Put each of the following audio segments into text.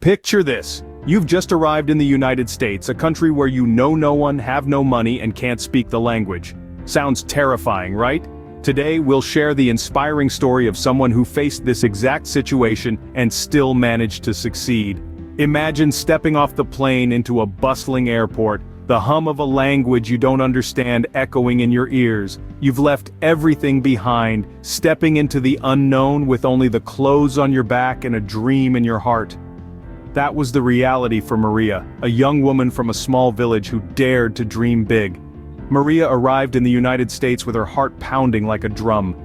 Picture this. You've just arrived in the United States, a country where you know no one, have no money, and can't speak the language. Sounds terrifying, right? Today, we'll share the inspiring story of someone who faced this exact situation and still managed to succeed. Imagine stepping off the plane into a bustling airport, the hum of a language you don't understand echoing in your ears. You've left everything behind, stepping into the unknown with only the clothes on your back and a dream in your heart. That was the reality for Maria, a young woman from a small village who dared to dream big. Maria arrived in the United States with her heart pounding like a drum.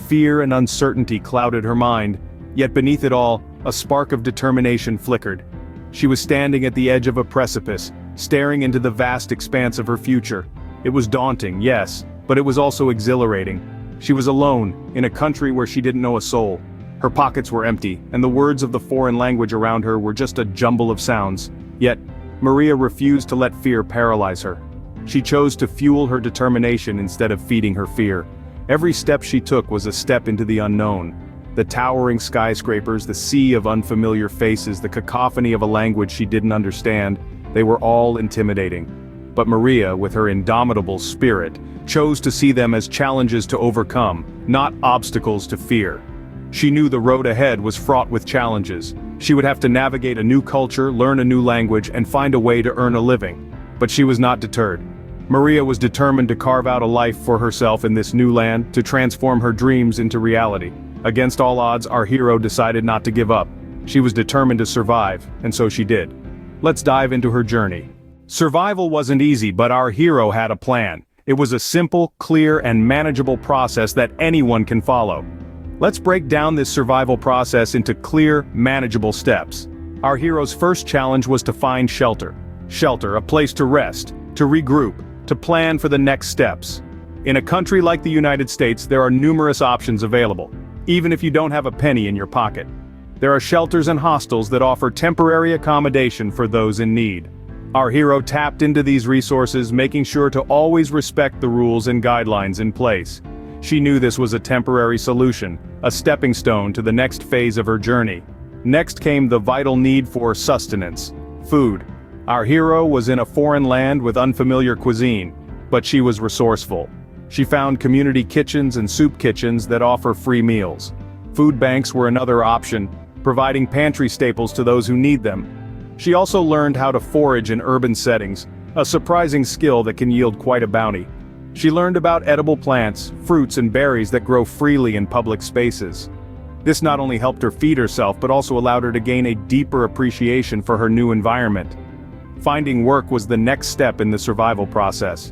Fear and uncertainty clouded her mind, yet beneath it all, a spark of determination flickered. She was standing at the edge of a precipice, staring into the vast expanse of her future. It was daunting, yes, but it was also exhilarating. She was alone, in a country where she didn't know a soul. Her pockets were empty, and the words of the foreign language around her were just a jumble of sounds. Yet, Maria refused to let fear paralyze her. She chose to fuel her determination instead of feeding her fear. Every step she took was a step into the unknown. The towering skyscrapers, the sea of unfamiliar faces, the cacophony of a language she didn't understand, they were all intimidating. But Maria, with her indomitable spirit, chose to see them as challenges to overcome, not obstacles to fear. She knew the road ahead was fraught with challenges. She would have to navigate a new culture, learn a new language, and find a way to earn a living. But she was not deterred. Maria was determined to carve out a life for herself in this new land, to transform her dreams into reality. Against all odds, our hero decided not to give up. She was determined to survive, and so she did. Let's dive into her journey. Survival wasn't easy, but our hero had a plan. It was a simple, clear, and manageable process that anyone can follow. Let's break down this survival process into clear, manageable steps. Our hero's first challenge was to find shelter. Shelter, a place to rest, to regroup, to plan for the next steps. In a country like the United States, there are numerous options available, even if you don't have a penny in your pocket. There are shelters and hostels that offer temporary accommodation for those in need. Our hero tapped into these resources, making sure to always respect the rules and guidelines in place. She knew this was a temporary solution, a stepping stone to the next phase of her journey. Next came the vital need for sustenance, food. Our hero was in a foreign land with unfamiliar cuisine, but she was resourceful. She found community kitchens and soup kitchens that offer free meals. Food banks were another option, providing pantry staples to those who need them. She also learned how to forage in urban settings, a surprising skill that can yield quite a bounty. She learned about edible plants, fruits and berries that grow freely in public spaces. This not only helped her feed herself but also allowed her to gain a deeper appreciation for her new environment. Finding work was the next step in the survival process.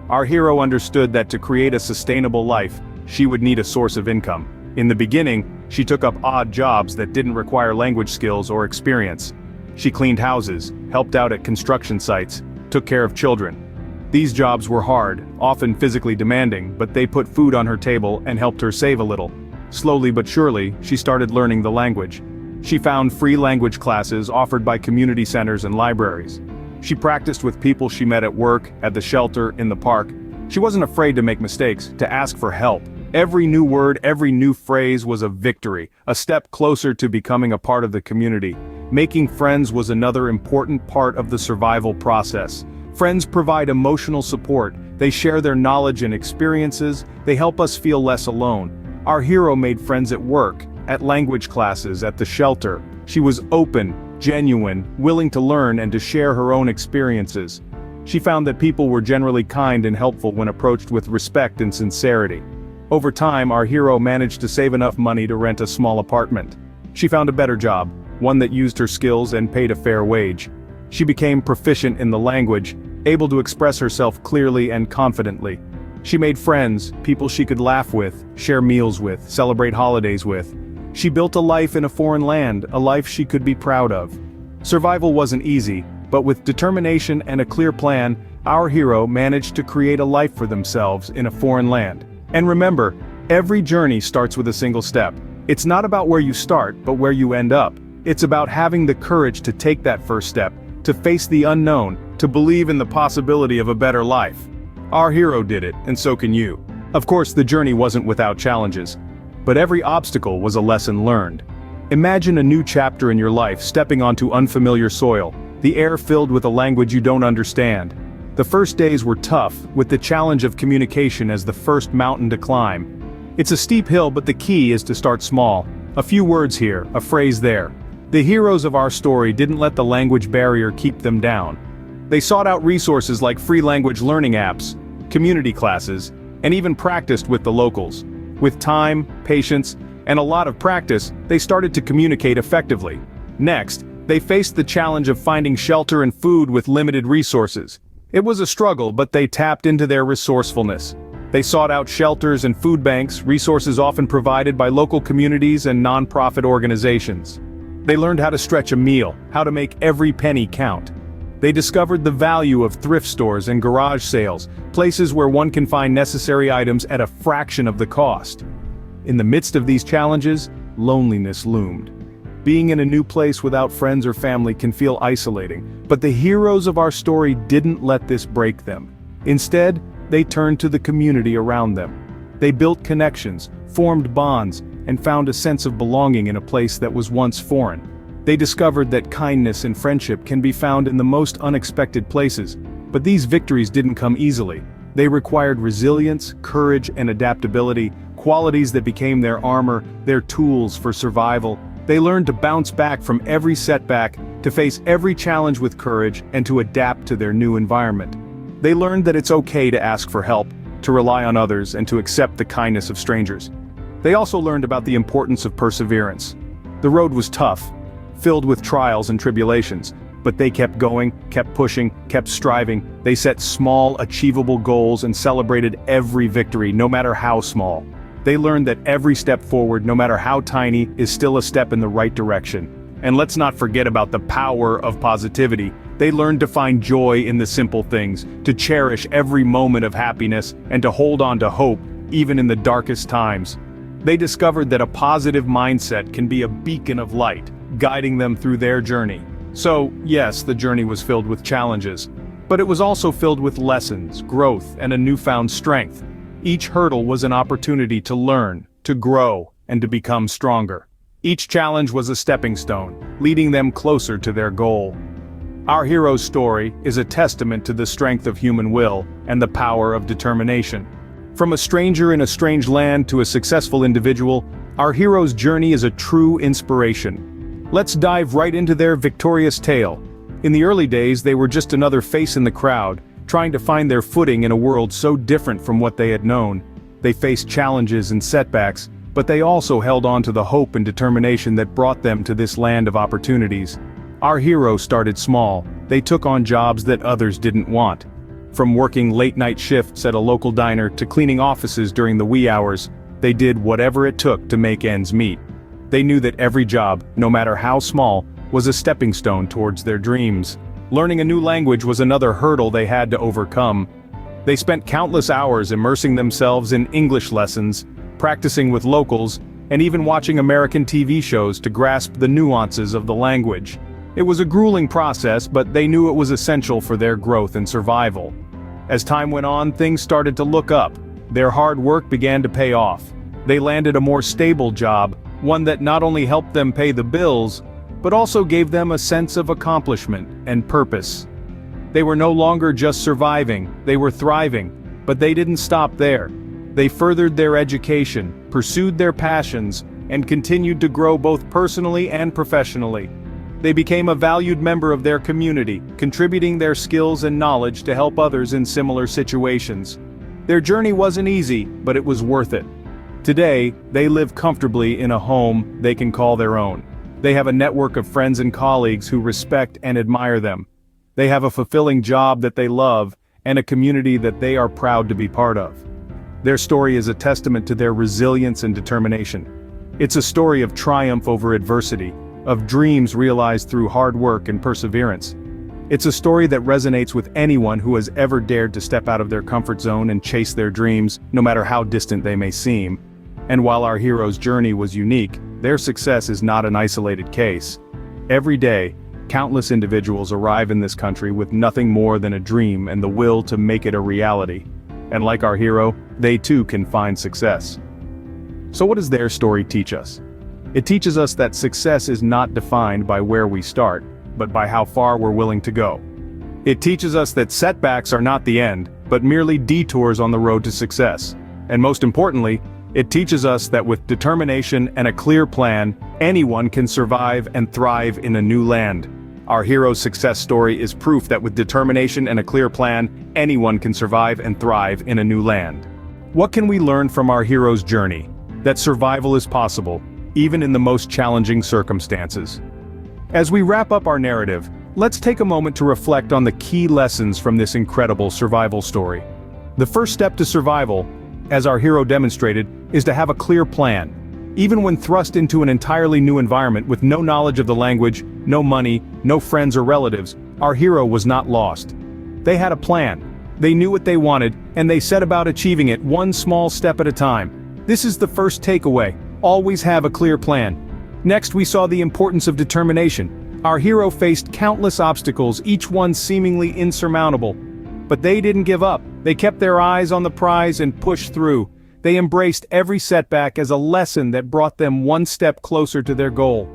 Our hero understood that to create a sustainable life, she would need a source of income. In the beginning, she took up odd jobs that didn't require language skills or experience. She cleaned houses, helped out at construction sites, took care of children. These jobs were hard, often physically demanding, but they put food on her table and helped her save a little. Slowly but surely, she started learning the language. She found free language classes offered by community centers and libraries. She practiced with people she met at work, at the shelter, in the park. She wasn't afraid to make mistakes, to ask for help. Every new word, every new phrase was a victory, a step closer to becoming a part of the community. Making friends was another important part of the survival process. Friends provide emotional support, they share their knowledge and experiences, they help us feel less alone. Our hero made friends at work, at language classes, at the shelter. She was open, genuine, willing to learn and to share her own experiences. She found that people were generally kind and helpful when approached with respect and sincerity. Over time, our hero managed to save enough money to rent a small apartment. She found a better job, one that used her skills and paid a fair wage. She became proficient in the language, able to express herself clearly and confidently. She made friends, people she could laugh with, share meals with, celebrate holidays with. She built a life in a foreign land, a life she could be proud of. Survival wasn't easy, but with determination and a clear plan, our hero managed to create a life for themselves in a foreign land. And remember, every journey starts with a single step. It's not about where you start, but where you end up. It's about having the courage to take that first step, to face the unknown, to believe in the possibility of a better life. Our hero did it, and so can you. Of course, the journey wasn't without challenges, but every obstacle was a lesson learned. Imagine a new chapter in your life stepping onto unfamiliar soil, the air filled with a language you don't understand. The first days were tough, with the challenge of communication as the first mountain to climb. It's a steep hill, but the key is to start small. A few words here, a phrase there. The heroes of our story didn't let the language barrier keep them down. They sought out resources like free language learning apps, community classes, and even practiced with the locals. With time, patience, and a lot of practice, they started to communicate effectively. Next, they faced the challenge of finding shelter and food with limited resources. It was a struggle, but they tapped into their resourcefulness. They sought out shelters and food banks, resources often provided by local communities and non-profit organizations. They learned how to stretch a meal, how to make every penny count. They discovered the value of thrift stores and garage sales, places where one can find necessary items at a fraction of the cost. In the midst of these challenges, loneliness loomed. Being in a new place without friends or family can feel isolating, but the heroes of our story didn't let this break them. Instead, they turned to the community around them. They built connections, formed bonds, and found a sense of belonging in a place that was once foreign. They discovered that kindness and friendship can be found in the most unexpected places, but these victories didn't come easily. They required resilience, courage, and adaptability, qualities that became their armor, their tools for survival. They learned to bounce back from every setback, to face every challenge with courage, and to adapt to their new environment. They learned that it's okay to ask for help, to rely on others, and to accept the kindness of strangers. They also learned about the importance of perseverance. The road was tough, filled with trials and tribulations, but they kept going, kept pushing, kept striving. They set small, achievable goals and celebrated every victory, no matter how small. They learned that every step forward, no matter how tiny, is still a step in the right direction. And let's not forget about the power of positivity. They learned to find joy in the simple things, to cherish every moment of happiness, and to hold on to hope, even in the darkest times. They discovered that a positive mindset can be a beacon of light, guiding them through their journey. So, yes, the journey was filled with challenges, but it was also filled with lessons, growth, and a newfound strength. Each hurdle was an opportunity to learn, to grow, and to become stronger. Each challenge was a stepping stone, leading them closer to their goal. Our hero's story is a testament to the strength of human will and the power of determination. From a stranger in a strange land to a successful individual, our hero's journey is a true inspiration. Let's dive right into their victorious tale. In the early days, they were just another face in the crowd, trying to find their footing in a world so different from what they had known. They faced challenges and setbacks, but they also held on to the hope and determination that brought them to this land of opportunities. Our hero started small. They took on jobs that others didn't want. From working late-night shifts at a local diner to cleaning offices during the wee hours, they did whatever it took to make ends meet. They knew that every job, no matter how small, was a stepping stone towards their dreams. Learning a new language was another hurdle they had to overcome. They spent countless hours immersing themselves in English lessons, practicing with locals, and even watching American TV shows to grasp the nuances of the language. It was a grueling process, but they knew it was essential for their growth and survival. As time went on, things started to look up. Their hard work began to pay off. They landed a more stable job, one that not only helped them pay the bills, but also gave them a sense of accomplishment and purpose. They were no longer just surviving, they were thriving, but they didn't stop there. They furthered their education, pursued their passions, and continued to grow both personally and professionally. They became a valued member of their community, contributing their skills and knowledge to help others in similar situations. Their journey wasn't easy, but it was worth it. Today, they live comfortably in a home they can call their own. They have a network of friends and colleagues who respect and admire them. They have a fulfilling job that they love, and a community that they are proud to be part of. Their story is a testament to their resilience and determination. It's a story of triumph over adversity, of dreams realized through hard work and perseverance. It's a story that resonates with anyone who has ever dared to step out of their comfort zone and chase their dreams, no matter how distant they may seem. And while our hero's journey was unique, their success is not an isolated case. Every day, countless individuals arrive in this country with nothing more than a dream and the will to make it a reality. And like our hero, they too can find success. So what does their story teach us? It teaches us that success is not defined by where we start, but by how far we're willing to go. It teaches us that setbacks are not the end, but merely detours on the road to success. And most importantly, it teaches us that with determination and a clear plan, anyone can survive and thrive in a new land. Our hero's success story is proof that with determination and a clear plan, anyone can survive and thrive in a new land. What can we learn from our hero's journey? That survival is possible, even in the most challenging circumstances. As we wrap up our narrative, let's take a moment to reflect on the key lessons from this incredible survival story. The first step to survival, as our hero demonstrated, is to have a clear plan. Even when thrust into an entirely new environment with no knowledge of the language, no money, no friends or relatives, our hero was not lost. They had a plan. They knew what they wanted, and they set about achieving it one small step at a time. This is the first takeaway. Always have a clear plan. Next, we saw the importance of determination. Our hero faced countless obstacles, each one seemingly insurmountable. But they didn't give up. They kept their eyes on the prize and pushed through. They embraced every setback as a lesson that brought them one step closer to their goal.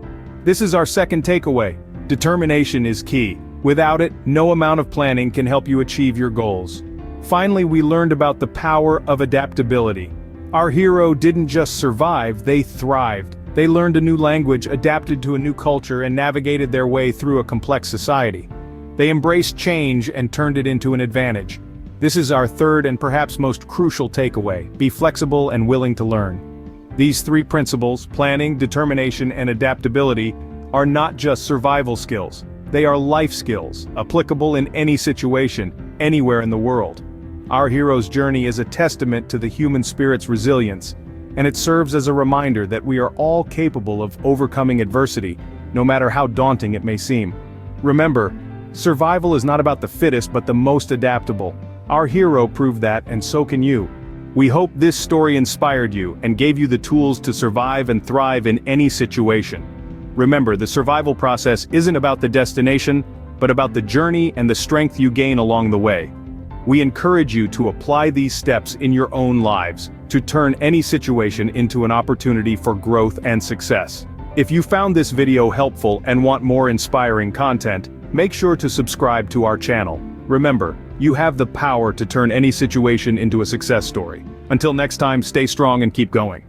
This is our second takeaway. Determination is key. Without it, no amount of planning can help you achieve your goals. Finally, we learned about the power of adaptability. Our hero didn't just survive, they thrived. They learned a new language, adapted to a new culture, and navigated their way through a complex society. They embraced change and turned it into an advantage. This is our third and perhaps most crucial takeaway: be flexible and willing to learn. These three principles, planning, determination, and adaptability, are not just survival skills. They are life skills, applicable in any situation, anywhere in the world. Our hero's journey is a testament to the human spirit's resilience, and it serves as a reminder that we are all capable of overcoming adversity, no matter how daunting it may seem. Remember, survival is not about the fittest but the most adaptable. Our hero proved that, and so can you. We hope this story inspired you and gave you the tools to survive and thrive in any situation. Remember, the survival process isn't about the destination, but about the journey and the strength you gain along the way. We encourage you to apply these steps in your own lives, to turn any situation into an opportunity for growth and success. If you found this video helpful and want more inspiring content, make sure to subscribe to our channel. Remember, you have the power to turn any situation into a success story. Until next time, stay strong and keep going.